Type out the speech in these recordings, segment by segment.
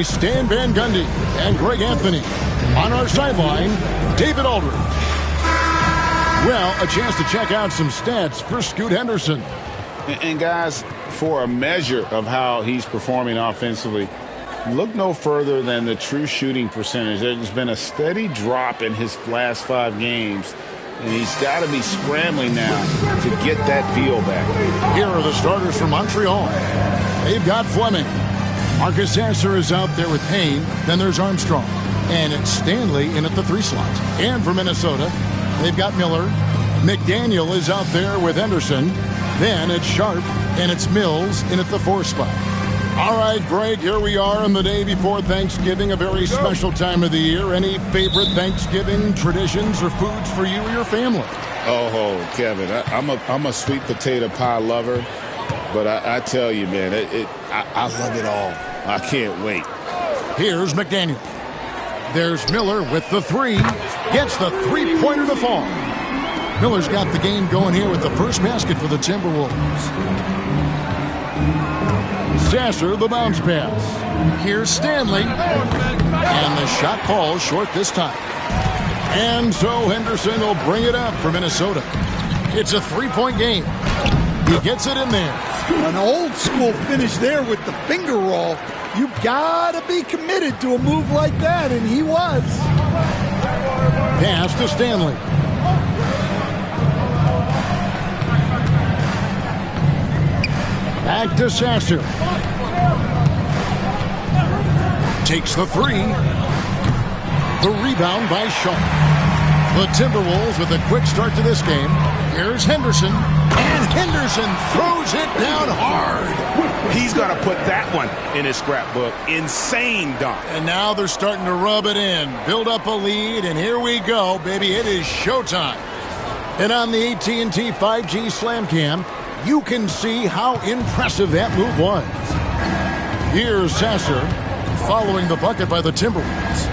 Stan Van Gundy and Greg Anthony. On our sideline, David Aldridge. Well, a chance to check out some stats for Scoot Henderson. And guys, for a measure of how he's performing offensively, look no further than the true shooting percentage. There's been a steady drop in his last 5 games, and he's got to be scrambling now to get that feel back. Here are the starters for Montreal. They've got Fleming. Marcus Sasser is out there with Payne. Then there's Armstrong. And it's Stanley in at the 3 slot. And for Minnesota, they've got Miller. McDaniel is out there with Henderson. Then it's Sharp, and it's Mills in at the 4 spot. All right, Greg, here we are on the day before Thanksgiving, a very special time of the year. Any favorite Thanksgiving traditions or foods for you or your family? Oh, Kevin, I'm a sweet potato pie lover, but I tell you, man, I love it all. I can't wait. Here's McDaniel. There's Miller with the 3. Gets the 3-pointer to fall. Miller's got the game going here with the first basket for the Timberwolves. Sasser, the bounce pass. Here's Stanley. And the shot falls short this time. And so Henderson will bring it up for Minnesota. It's a 3-point game. He gets it in there. An old-school finish there with the finger roll. You gotta be committed to a move like that, and he was. Pass to Stanley. Back to Sasser. Takes the 3. The rebound by Shaw. The Timberwolves with a quick start to this game. Here's Henderson. And Henderson throws it down hard. He's going to put that one in his scrapbook. Insane dunk. And now they're starting to rub it in. Build up a lead, and here we go, baby. It is showtime. And on the AT&T 5G Slam Cam, you can see how impressive that move was. Here's Sasser following the bucket by the Timberwolves.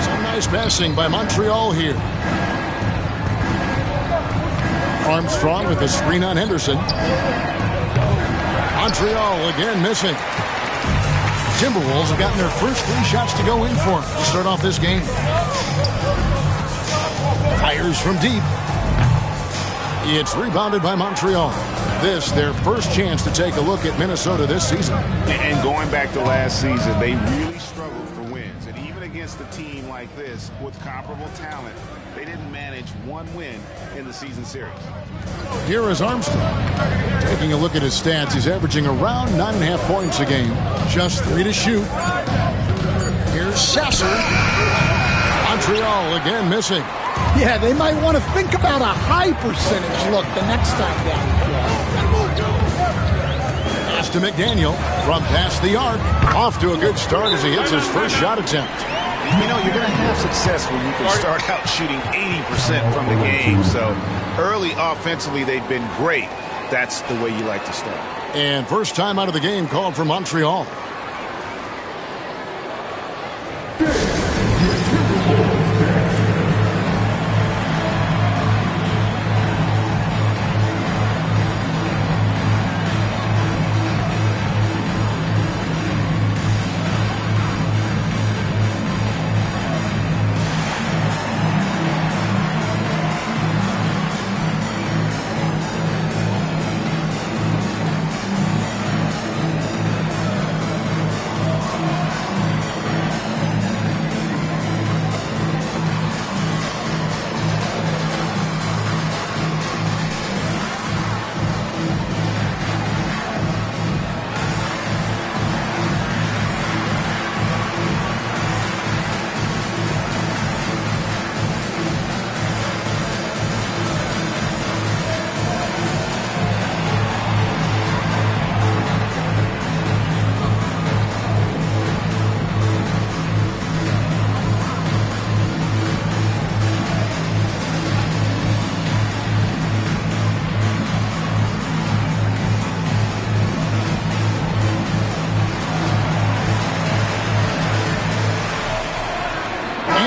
Some nice passing by Montreal here. Armstrong with the screen on Henderson. Montreal again missing. Timberwolves have gotten their first 3 shots to go in for to start off this game. Fires from deep. It's rebounded by Montreal. This, their first chance to take a look at Minnesota this season. And going back to last season, they really struggled for wins. And even against a team like this with comparable talent, they didn't manage 1 win in the season series. Here is Armstrong. Taking a look at his stats, he's averaging around 9.5 points a game. Just 3 to shoot. Here's Sasser. Montreal again missing. Yeah, they might want to think about a high percentage look the next time down. Pass to McDaniel from past the arc. Off to a good start as he hits his first shot attempt. You know, you're going to have success when you can start out shooting 80% from the game. So early offensively, they've been great. That's the way you like to start. And first time out of the game called for Montreal.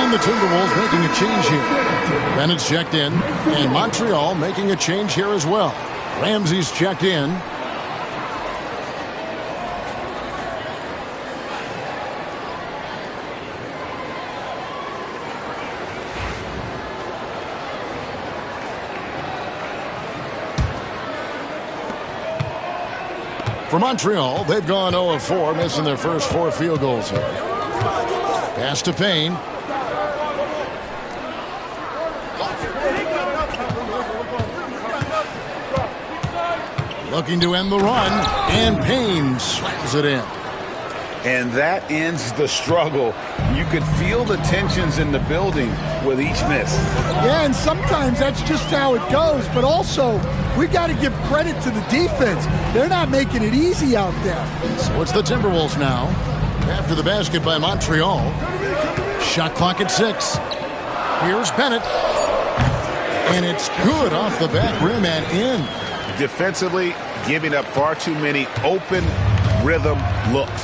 The Timberwolves making a change here. Bennett's checked in, and Montreal making a change here as well. Ramsey's checked in. For Montreal, they've gone 0 of 4, missing their first 4 field goals here. Pass to Payne. Looking to end the run, and Payne slams it in. And that ends the struggle. You could feel the tensions in the building with each miss. Yeah, and sometimes that's just how it goes. But also, we've got to give credit to the defense. They're not making it easy out there. So it's the Timberwolves now. After the basket by Montreal. Shot clock at 6. Here's Bennett. And it's good off the back rim and in. Defensively, giving up far too many open rhythm looks.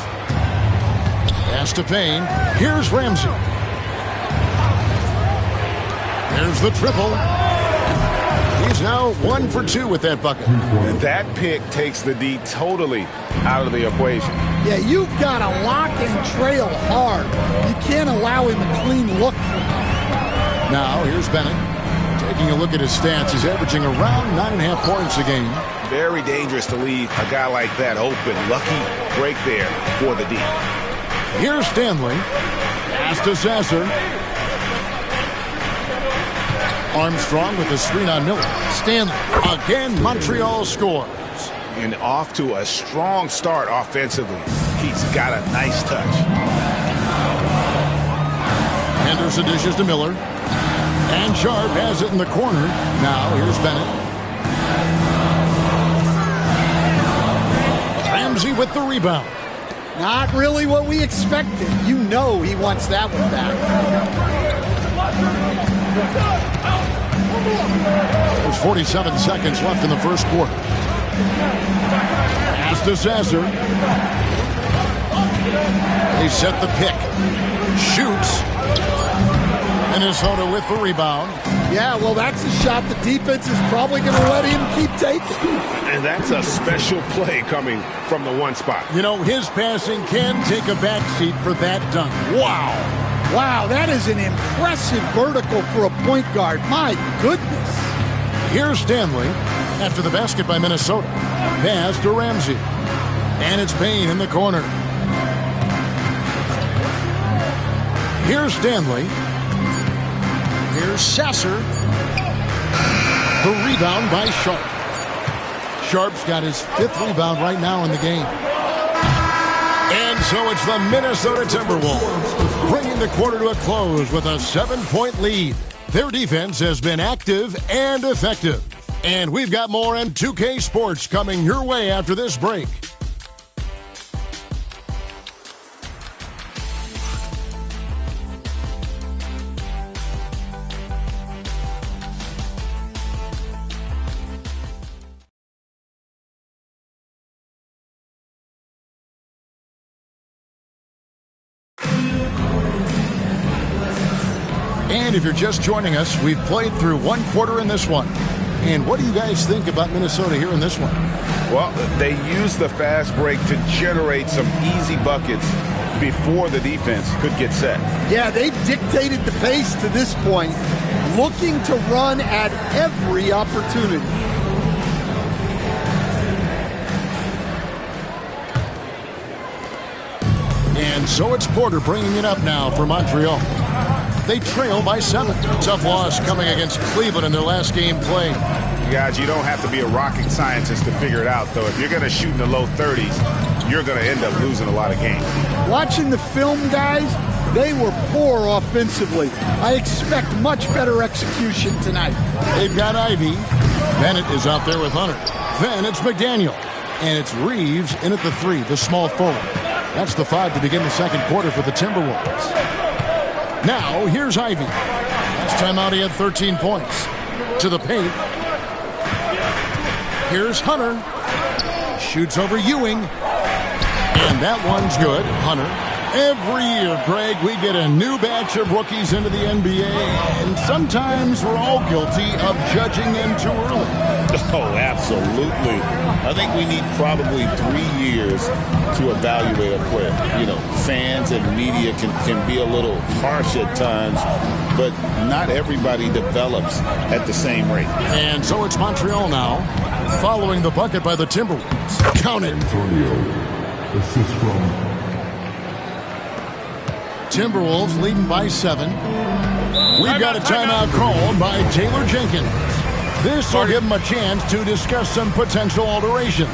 Pass to Payne. Here's Ramsey. There's the triple. He's now 1 for 2 with that bucket. And that pick takes the D totally out of the equation. Yeah, you've got to lock and trail hard. You can't allow him a clean look. Now, here's Bennett. Taking a look at his stats, he's averaging around 9.5 points a game. Very dangerous to leave a guy like that open. Lucky break there for the D. Here's Stanley. Pass to Sasser. Armstrong with the screen on Miller. Stanley. Again, Montreal scores. And off to a strong start offensively. He's got a nice touch. Henderson dishes to Miller. And Sharp has it in the corner. Now, here's Bennett. Ramsey with the rebound. Not really what we expected. You know he wants that one back. There's 47 seconds left in the first quarter. Pass to Sasser. They set the pick. Shoots. Minnesota with the rebound. Yeah, well, that's a shot the defense is probably going to let him keep taking. And that's a special play coming from the one spot. You know, his passing can take a backseat for that dunk. Wow. Wow, that is an impressive vertical for a point guard. My goodness. Here's Stanley after the basket by Minnesota. Pass to Ramsey. And it's Payne in the corner. Here's Stanley. Here's Sasser. The rebound by Sharp. Sharp's got his 5th rebound right now in the game. And so it's the Minnesota Timberwolves bringing the quarter to a close with a 7-point lead. Their defense has been active and effective. And we've got more M2K Sports coming your way after this break. And if you're just joining us, we've played through 1 quarter in this one. And what do you guys think about Minnesota here in this one? Well, they used the fast break to generate some easy buckets before the defense could get set. Yeah, they've dictated the pace to this point, looking to run at every opportunity. And so it's Porter bringing it up now for Montreal. They trail by 7. Tough loss coming against Cleveland in their last game played. Guys, you don't have to be a rocket scientist to figure it out, though. If you're going to shoot in the low 30s, you're going to end up losing a lot of games. Watching the film, guys, they were poor offensively. I expect much better execution tonight. They've got Ivy. Bennett is out there with Hunter. Then it's McDaniel. And it's Reeves in at the 3, the small forward. That's the 5 to begin the second quarter for the Timberwolves. Now, here's Ivy. Last time out, he had 13 points. To the paint. Here's Hunter. Shoots over Ewing. And that one's good. Hunter. Every year, Greg, we get a new batch of rookies into the NBA, and sometimes we're all guilty of judging them too early. Oh, absolutely. I think we need probably 3 years to evaluate a player. You know, fans and media can be a little harsh at times, but not everybody develops at the same rate. And so it's Montreal now. Following the bucket by the Timberwolves. Count it. Assist from Timberwolves leading by 7. We've got a timeout called by Taylor Jenkins. This will give him a chance to discuss some potential alterations.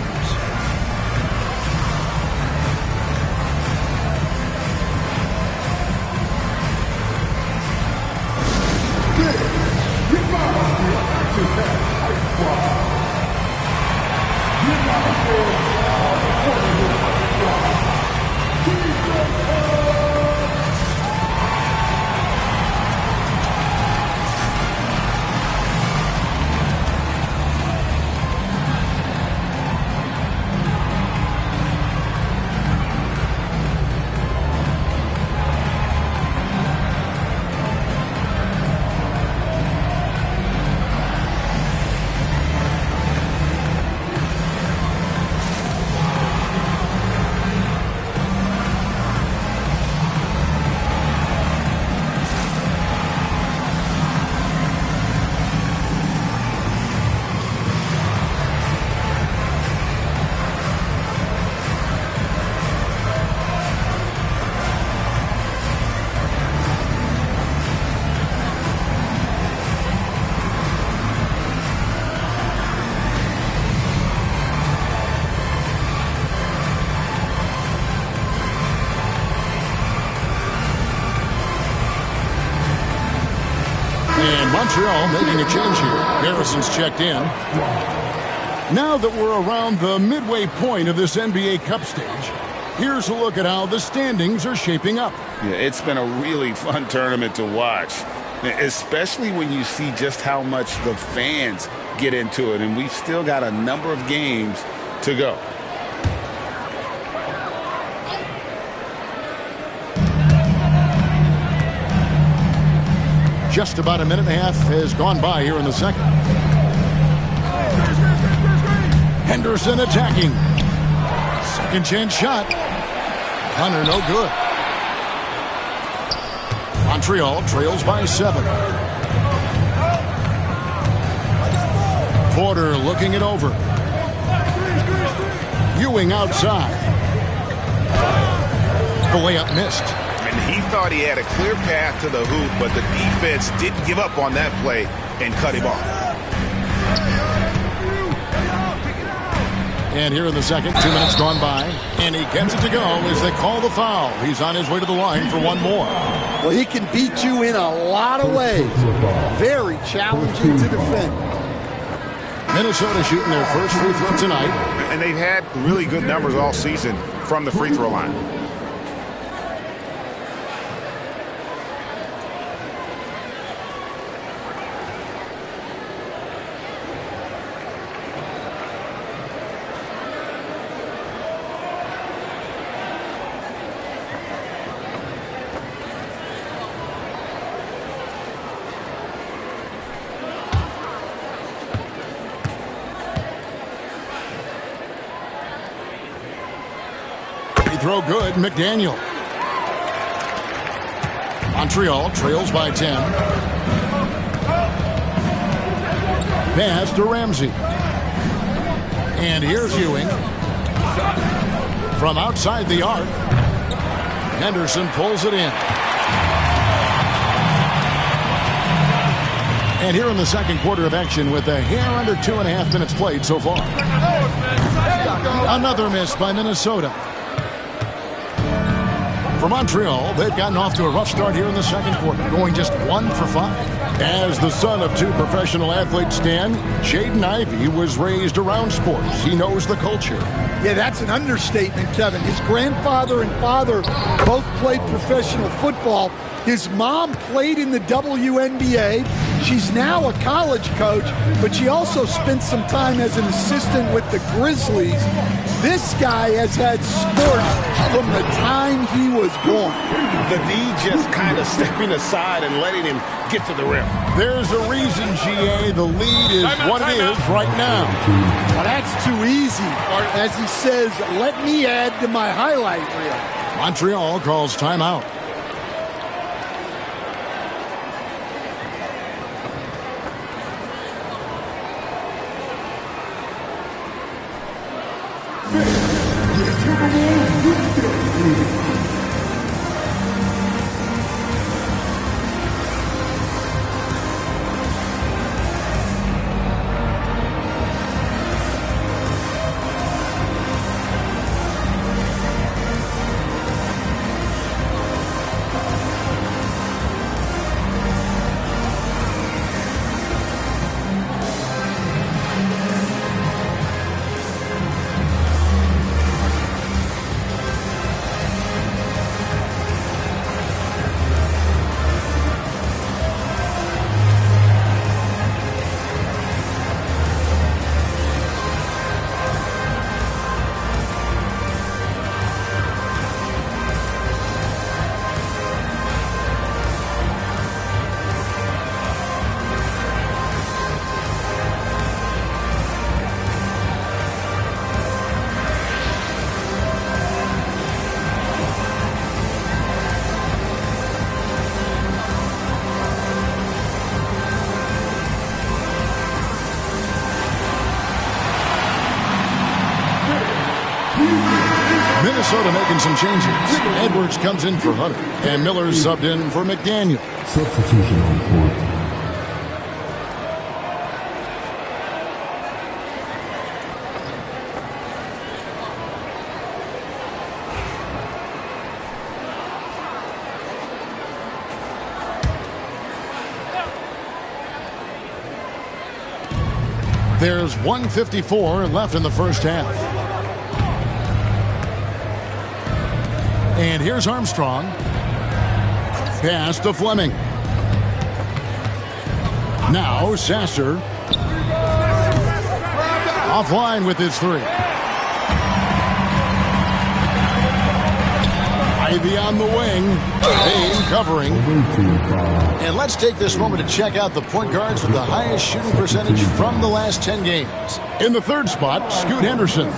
Montreal making a change here. Harrison's checked in. Now that we're around the midway point of this NBA Cup stage, here's a look at how the standings are shaping up. Yeah, it's been a really fun tournament to watch, especially when you see just how much the fans get into it. And we've still got a number of games to go. Just about a minute and a half has gone by here in the second. Henderson attacking. Second chance shot. Hunter no good. Montreal trails by 7. Porter looking it over. Ewing outside. The layup missed. And he thought he had a clear path to the hoop, but the defense didn't give up on that play and cut him off. And here in the second, 2 minutes gone by, and he gets it to go as they call the foul. He's on his way to the line for one more. Well, he can beat you in a lot of ways. Very challenging to defend. Minnesota shooting their first free throw tonight. And they've had really good numbers all season from the free throw line. Throw good, McDaniel. Montreal trails by 10. Pass to Ramsey. And here's Ewing. From outside the arc. Henderson pulls it in. And here in the second quarter of action with a hair under 2.5 minutes played so far. Another miss by Minnesota. For Montreal, they've gotten off to a rough start here in the second quarter, going just 1 for 5. As the son of 2 professional athletes, Stan, Jaden Ivey was raised around sports. He knows the culture. Yeah, that's an understatement, Kevin. His grandfather and father both played professional football. His mom played in the WNBA. She's now a college coach, but she also spent some time as an assistant with the Grizzlies. This guy has had sports from the time he was born. The D just kind of stepping aside and letting him get to the rim. There's a reason, GA, the lead is what it is right now. Well, that's too easy. Or as he says, let me add to my highlight reel. Montreal calls timeout. Minnesota making some changes. Edwards comes in for Hunter, and Miller's subbed in for McDaniel. Substitution on court. There's 1:54 left in the first half. And here's Armstrong. Pass to Fleming. Now Sasser. Offline with his three. Ivy on the wing. Payne covering. And let's take this moment to check out the point guards with the highest shooting percentage from the last 10 games. In the third spot, Scoot Henderson.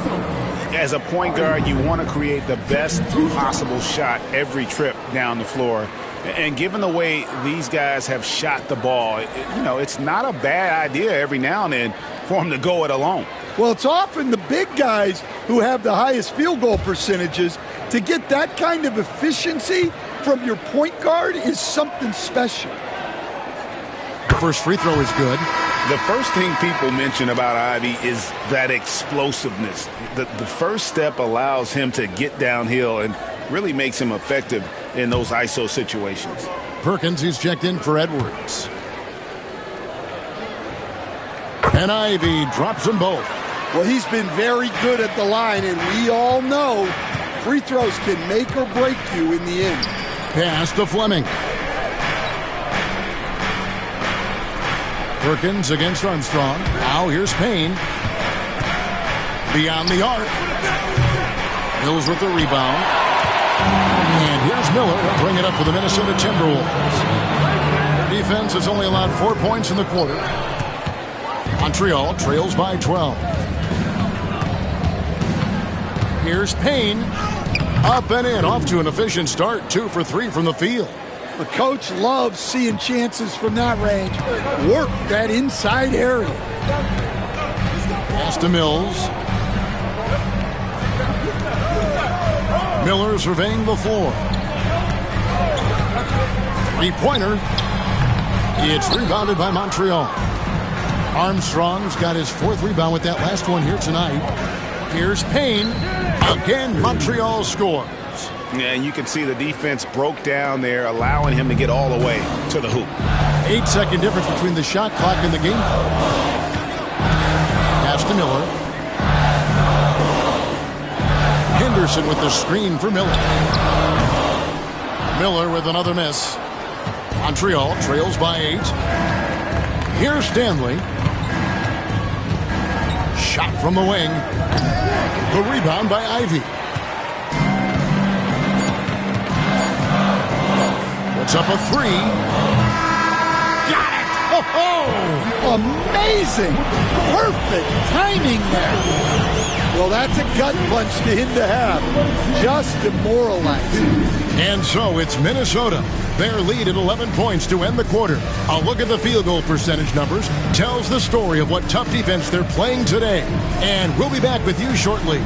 As a point guard, you want to create the best possible shot every trip down the floor. And given the way these guys have shot the ball, it's not a bad idea every now and then for them to go it alone. Well, it's often the big guys who have the highest field goal percentages. To get that kind of efficiency from your point guard is something special. The first free throw is good. The first thing people mention about Ivy is that explosiveness. The first step allows him to get downhill and really makes him effective in those ISO situations. Perkins, he's checked in for Edwards. And Ivy drops them both. Well, he's been very good at the line, and we all know free throws can make or break you in the end. Pass to Fleming. Perkins against Armstrong. Now here's Payne. Beyond the arc. Mills with the rebound. And here's Miller. He'll bring it up for the Minnesota Timberwolves. Their defense has only allowed 4 points in the quarter. Montreal trails by 12. Here's Payne. Up and in. Off to an efficient start. 2 for 3 from the field. The coach loves seeing chances from that range. Work that inside area. Pass to Mills. Miller surveying the floor. Three-pointer. It's rebounded by Montreal. Armstrong's got his 4th rebound with that last one here tonight. Here's Payne. Again, Montreal scores. Yeah, and you can see the defense broke down there, allowing him to get all the way to the hoop. 8-second difference between the shot clock and the game. Pass to Miller. Henderson with the screen for Miller. Miller with another miss. Montreal trails by 8. Here's Stanley. Shot from the wing. The rebound by Ivy. Puts up a 3. Got it! Oh, amazing! Perfect timing there. Well, that's a gut punch to him to have. Just demoralizing. And so it's Minnesota. Their lead at 11 points to end the quarter. A look at the field goal percentage numbers tells the story of what tough defense they're playing today. And we'll be back with you shortly.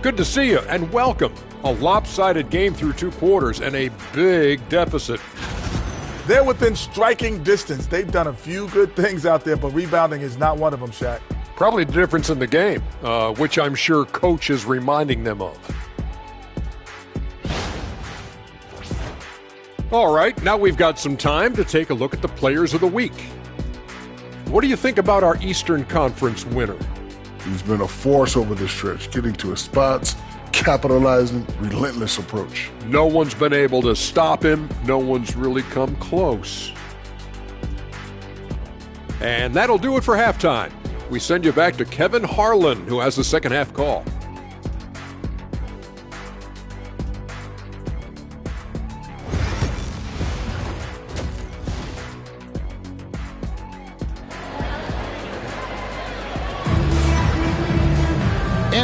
Good to see you and welcome. A lopsided game through 2 quarters and a big deficit. They're within striking distance. They've done a few good things out there, but rebounding is not one of them, Shaq. Probably the difference in the game, which I'm sure Coach is reminding them of. All right, now we've got some time to take a look at the players of the week. What do you think about our Eastern Conference winner? He's been a force over the stretch, getting to his spots, capitalizing, relentless approach. No one's been able to stop him. No one's really come close. And that'll do it for halftime. We send you back to Kevin Harlan, who has the second half call.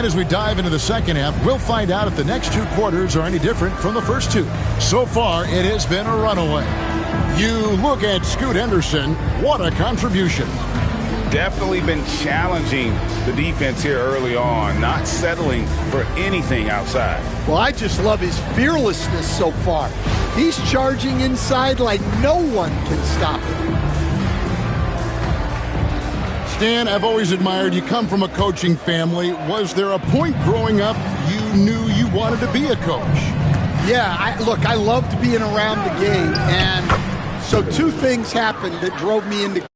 And as we dive into the second half, we'll find out if the next two quarters are any different from the first two. So far, it has been a runaway. You look at Scoot Henderson, what a contribution. Definitely been challenging the defense here early on, not settling for anything outside. Well, I just love his fearlessness so far. He's charging inside like no one can stop him. Stan, I've always admired you. Come from a coaching family. Was there a point growing up you knew you wanted to be a coach? Yeah, I loved being around the game. And so two things happened that drove me into